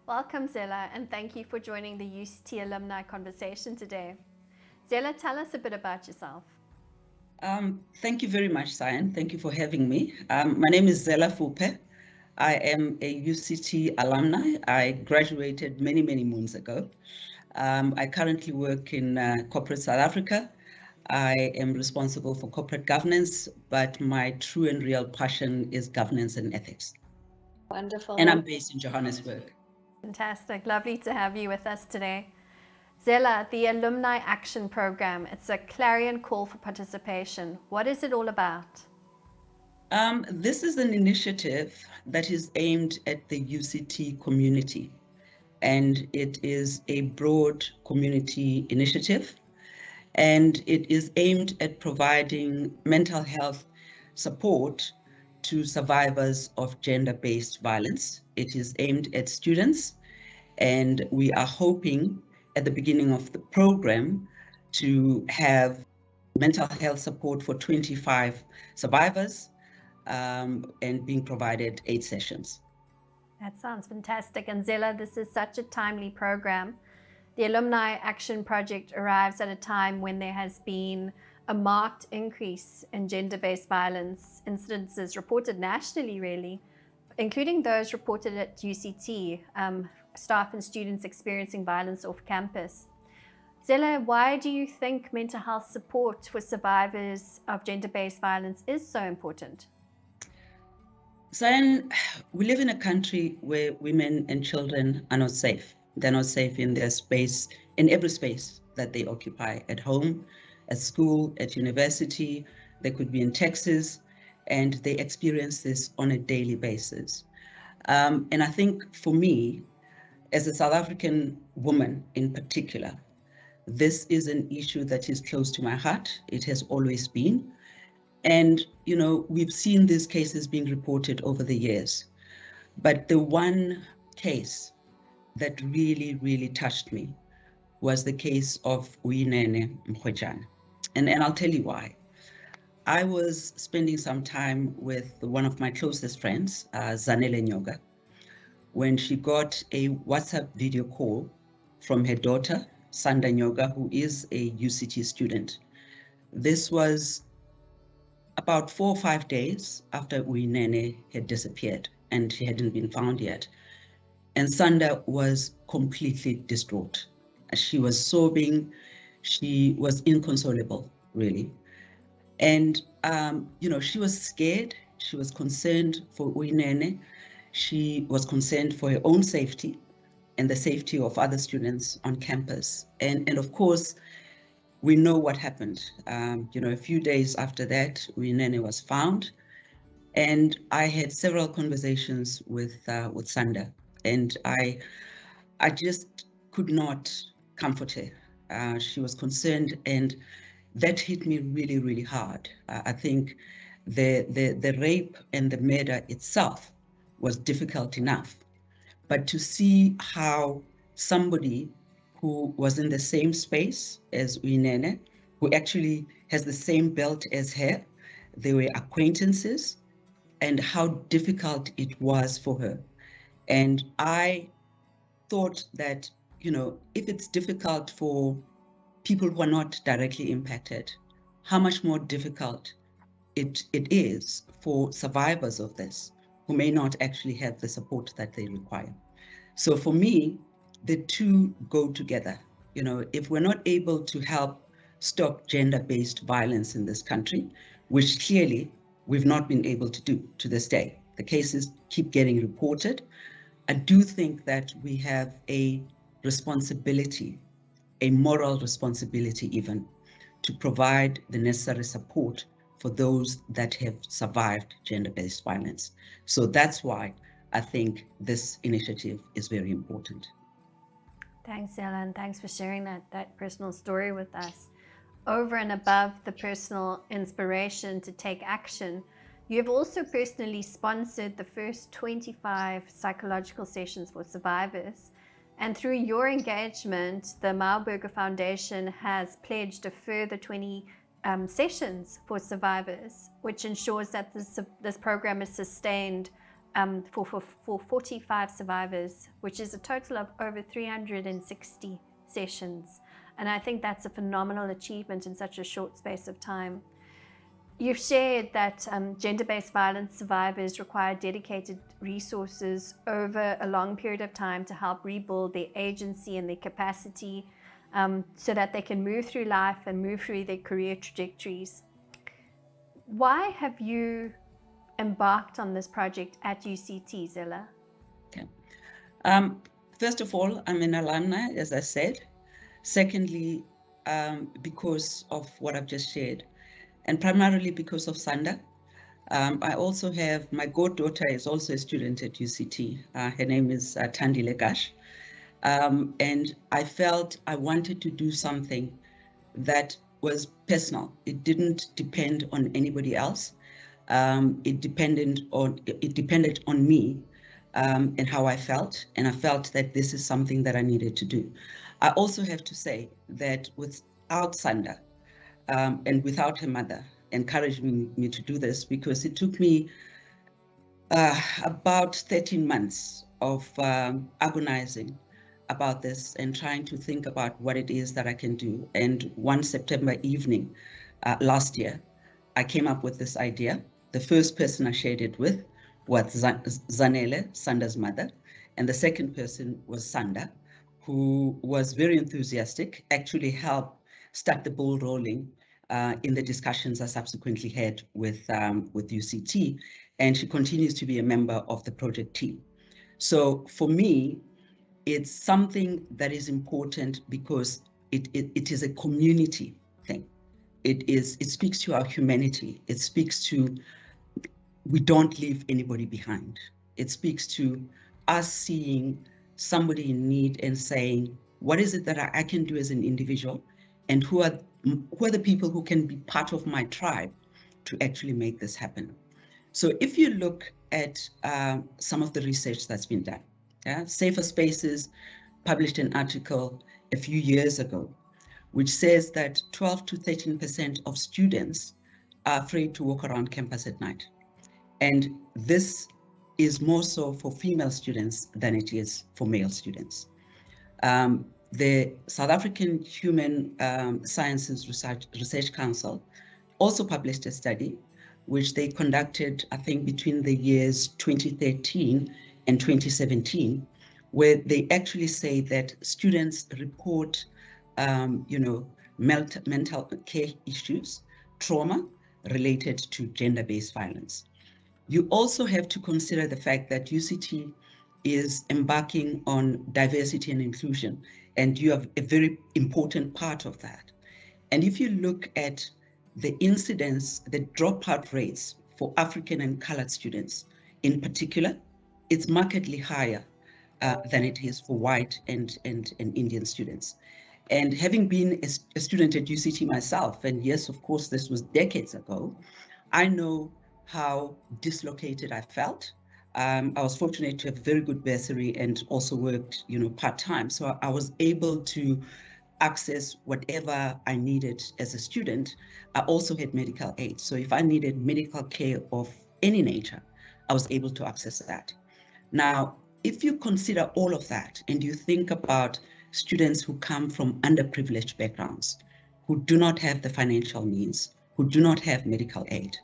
Welcome, Zellah, and thank you for joining the UCT Alumni conversation today. Zellah, tell us a bit about yourself. Thank you very much, Sianne. Thank you for having me. My name is Zellah Fuphe. I am a UCT alumni. I graduated many, many moons ago. I currently work in corporate South Africa. I am responsible for corporate governance, but my true and real passion is governance and ethics. Wonderful. And I'm based in Johannesburg. Fantastic. Lovely to have you with us today. Zellah, the Alumni Action Program, it's a clarion call for participation. What is it all about? This is an initiative that is aimed at the UCT community, and it is a broad community initiative, and it is aimed at providing mental health support to survivors of gender-based violence. It is aimed at students, and we are hoping at the beginning of the program to have mental health support for 25 survivors and being provided 8 sessions. That sounds fantastic. And Zellah, this is such a timely program. The Alumni Action Project arrives at a time when there has been a marked increase in gender-based violence incidences reported nationally, really, including those reported at UCT, staff and students experiencing violence off campus. Zellah, why do you think mental health support for survivors of gender-based violence is so important? Sianne, we live in a country where women and children are not safe. They're not safe in their space, in every space that they occupy, at home, at school, at university. They could be in Texas, and they experience this on a daily basis. And I think for me, as a South African woman in particular, this is an issue that is close to my heart. It has always been. And, you know, we've seen these cases being reported over the years. But the one case that really, really touched me was the case of Uyinene Mkhwejana. And I'll tell you why. I was spending some time with one of my closest friends, Zanele Nyoga, when she got a WhatsApp video call from her daughter, Sanda Nyoga, who is a UCT student. This was about 4 or 5 days after Uyinene had disappeared and she hadn't been found yet. And Sanda was completely distraught. She was sobbing. She was inconsolable, really. And, you know, she was scared. She was concerned for Uyinene. She was concerned for her own safety and the safety of other students on campus. And of course, we know what happened. You know, a few days after that, Uyinene was found, and I had several conversations with Sanda, and I just could not comfort her. She was concerned, and that hit me really, really hard. I think the rape and the murder itself was difficult enough, but to see how somebody who was in the same space as Uyinene, who actually has the same belt as her, they were acquaintances, and how difficult it was for her. And I thought that, you know, if it's difficult for people who are not directly impacted, how much more difficult it is for survivors of this, who may not actually have the support that they require. So for me, the two go together. You know, if we're not able to help stop gender-based violence in this country, which clearly we've not been able to do to this day, the cases keep getting reported, I do think that we have a responsibility, a moral responsibility even, to provide the necessary support for those that have survived gender-based violence. So that's why I think this initiative is very important. Thanks, Zellah, and thanks for sharing that personal story with us. Over and above the personal inspiration to take action, you have also personally sponsored the first 25 psychological sessions for survivors. And through your engagement, the Mauberger Foundation has pledged a further 20 sessions for survivors, which ensures that this program is sustained for 45 survivors, which is a total of over 360 sessions. And I think that's a phenomenal achievement in such a short space of time. You've shared that gender-based violence survivors require dedicated resources over a long period of time to help rebuild their agency and their capacity so that they can move through life and move through their career trajectories. Why have you embarked on this project at UCT, Zellah? Okay. First of all, I'm an alumni, as I said. Secondly, because of what I've just shared, and primarily because of Sanda. I also have, my goddaughter is also a student at UCT. Her name is Thandi Legash. And I felt I wanted to do something that was personal. It didn't depend on anybody else. It depended on me and how I felt. And I felt that this is something that I needed to do. I also have to say that without Sanda, and without her mother encouraging me to do this, because it took me about 13 months of agonizing about this and trying to think about what it is that I can do. And one September evening last year, I came up with this idea. The first person I shared it with was Zanele, Sanda's mother, and the second person was Sanda, who was very enthusiastic, actually helped start the ball rolling in the discussions I subsequently had with UCT, and she continues to be a member of the project team. So for me, it's something that is important because it is a community thing. It speaks to our humanity. It speaks to, we don't leave anybody behind. It speaks to us seeing somebody in need and saying, what is it that I can do as an individual, and who are the people who can be part of my tribe to actually make this happen. So if you look at some of the research that's been done, Safer Spaces published an article a few years ago, which says that 12 to 13% of students are afraid to walk around campus at night. And this is more so for female students than it is for male students. The South African Human Sciences Research Council also published a study which they conducted, I think, between the years 2013 and 2017, where they actually say that students report, mental care issues, trauma related to gender-based violence. You also have to consider the fact that UCT is embarking on diversity and inclusion, and you have a very important part of that. And if you look at the incidence, the dropout rates for African and colored students in particular, it's markedly higher than it is for white and Indian students. And having been a student at UCT myself, and yes, of course, this was decades ago, I know how dislocated I felt. I was fortunate to have a very good bursary and also worked, part-time. So I was able to access whatever I needed as a student. I also had medical aid. So if I needed medical care of any nature, I was able to access that. Now, if you consider all of that and you think about students who come from underprivileged backgrounds, who do not have the financial means, who do not have medical aid,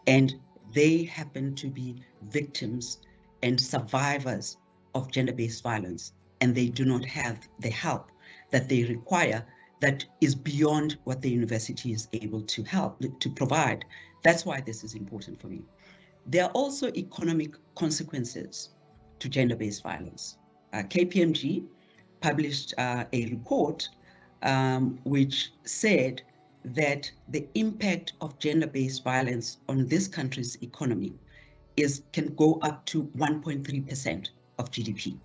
and they happen to be victims and survivors of gender-based violence, and they do not have the help that they require, that is beyond what the university is able to provide. That's why this is important for me. There are also economic consequences to gender-based violence. KPMG published a report which said that the impact of gender-based violence on this country's economy can go up to 1.3% of GDP.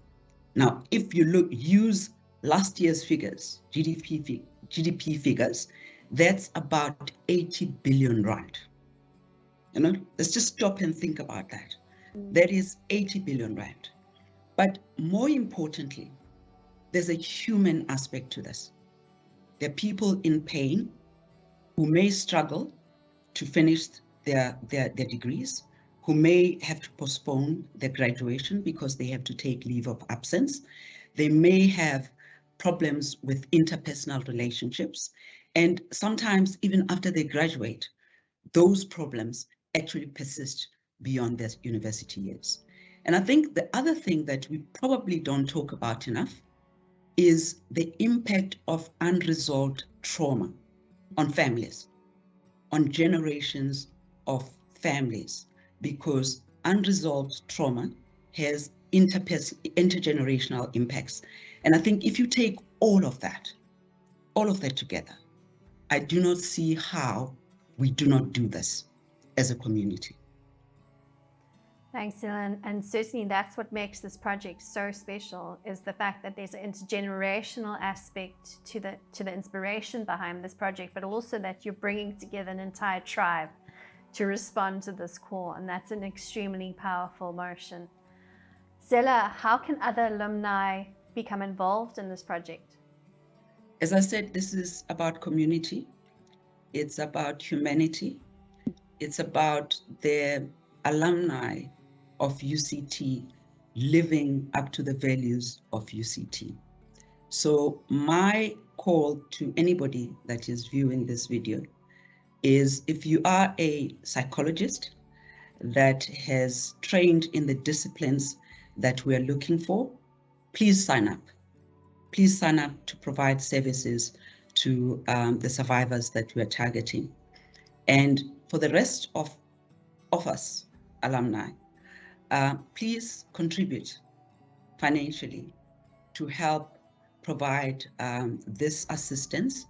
Now, if you use last year's figures, GDP figures, that's about 80 billion rand. Let's just stop and think about that. That is 80 billion rand. But more importantly, there's a human aspect to this. There are people in pain who may struggle to finish their degrees, who may have to postpone their graduation because they have to take leave of absence. They may have problems with interpersonal relationships. And sometimes even after they graduate, those problems actually persist beyond their university years. And I think the other thing that we probably don't talk about enough is the impact of unresolved trauma on families, on generations of families, because unresolved trauma has intergenerational impacts. And I think if you take all of that together, I do not see how we do not do this as a community. Thanks, Zellah. And certainly that's what makes this project so special, is the fact that there's an intergenerational aspect to the inspiration behind this project, but also that you're bringing together an entire tribe to respond to this call. And that's an extremely powerful motion. Zellah, how can other alumni become involved in this project? As I said, this is about community. It's about humanity. It's about the alumni of UCT living up to the values of UCT. So my call to anybody that is viewing this video is, if you are a psychologist that has trained in the disciplines that we are looking for, please sign up. Please sign up to provide services to the survivors that we are targeting. And for the rest of us alumni, please contribute financially to help provide this assistance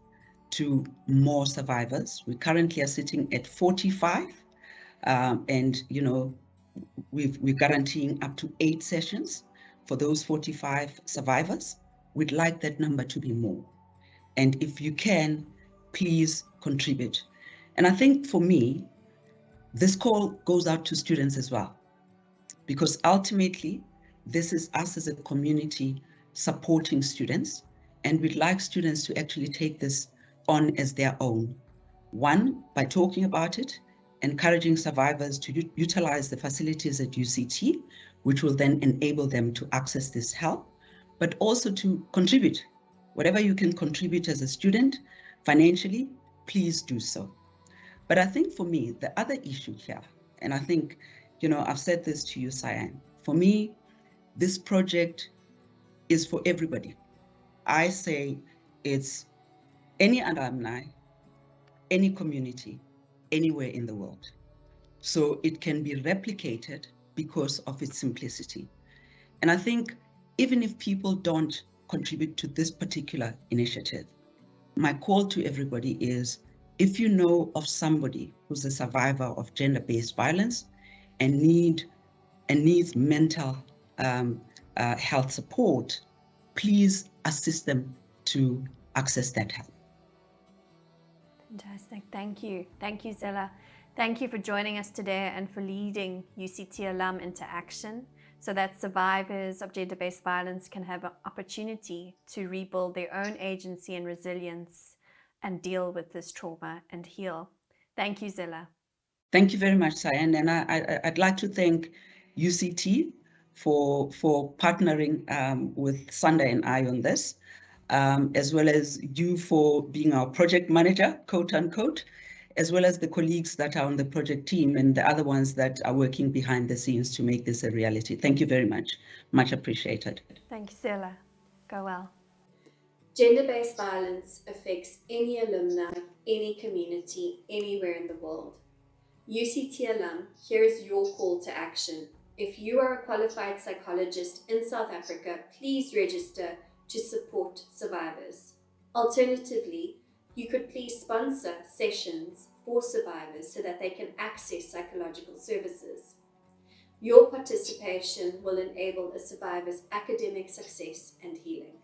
to more survivors. We currently are sitting at 45, and we're guaranteeing up to 8 sessions for those 45 survivors. We'd like that number to be more. And if you can, please contribute. And I think for me, this call goes out to students as well, because ultimately, this is us as a community supporting students, and we'd like students to actually take this on as their own. One, by talking about it, encouraging survivors to utilize the facilities at UCT, which will then enable them to access this help, but also to contribute. Whatever you can contribute as a student financially, please do so. But I think for me, the other issue here, and I think, I've said this to you, Sianne, for me, this project is for everybody. I say it's any alumni, any community, anywhere in the world. So it can be replicated because of its simplicity. And I think even if people don't contribute to this particular initiative, my call to everybody is, if you know of somebody who's a survivor of gender-based violence and needs mental health support, please assist them to access that help. Fantastic. Thank you. Thank you, Zellah. Thank you for joining us today and for leading UCT alum into action, so that survivors of gender-based violence can have an opportunity to rebuild their own agency and resilience and deal with this trauma and heal. Thank you, Zellah. Thank you very much, Sianne. And I'd like to thank UCT for partnering with Sunday and I on this, as well as you for being our project manager, quote unquote, as well as the colleagues that are on the project team and the other ones that are working behind the scenes to make this a reality. Thank you very much. Much appreciated. Thank you, Zellah. Go well. Gender-based violence affects any alumni, any community, anywhere in the world. UCT alum, here is your call to action. If you are a qualified psychologist in South Africa, please register to support survivors. Alternatively, you could please sponsor sessions for survivors so that they can access psychological services. Your participation will enable a survivor's academic success and healing.